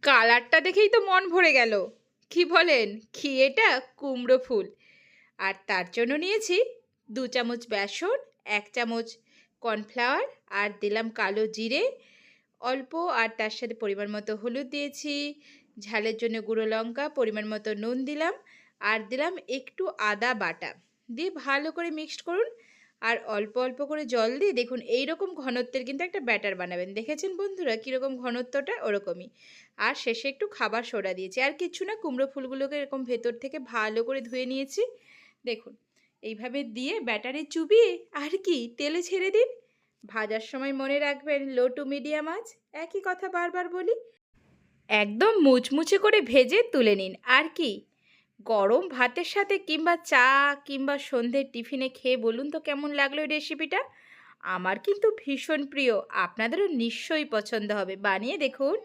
কালারটা দেখেই তো মন ভরে গেল। কি বলেন? কি এটা? কুমড়ো ফুল। আর তার জন্য নিয়েছি 2 চামচ বেসন, 1 চামচ কর্নফ্লাওয়ার আর দিলাম কালো জিরে অল্প, আর তার সাথে পরিমাণ মতো হলুদ দিয়েছি, ঝালের জন্য গুঁড়ো লঙ্কা, পরিমাণ মতো নুন দিলাম, আর দিলাম একটু আদা বাটা। দিয়ে ভালো করে মিক্সড করুন, আর অল্প অল্প করে জল দিয়ে দেখুন এইরকম ঘনত্বের কিন্তু একটা ব্যাটার বানাবেন। দেখেছেন বন্ধুরা কীরকম ঘনত্বটা? ওরকমই। আর শেষে একটু খাবার সোডা দিয়েছি, আর কিচ্ছু না। কুমড়ো ফুলগুলোকে এরকম ভেতর থেকে ভালো করে ধুয়ে নিয়েছি। দেখুন এইভাবে দিয়ে ব্যাটারে চুবিয়ে আর কি তেলে ছেড়ে দিন। ভাজার সময় মনে রাখবেন লো টু মিডিয়াম আঁচ। একই কথা বারবার বলি। একদম মুচমুচে করে ভেজে তুলে নিন। আর কি গরম ভাতের সাথে কিংবা চা কিংবা সন্ধ্যের টিফিনে খেয়ে বলুন তো কেমন লাগলো এই রেসিপিটা? আমার কিন্তু ভীষণ প্রিয়। আপনাদেরও নিশ্চয়ই পছন্দ হবে। বানিয়ে দেখুন।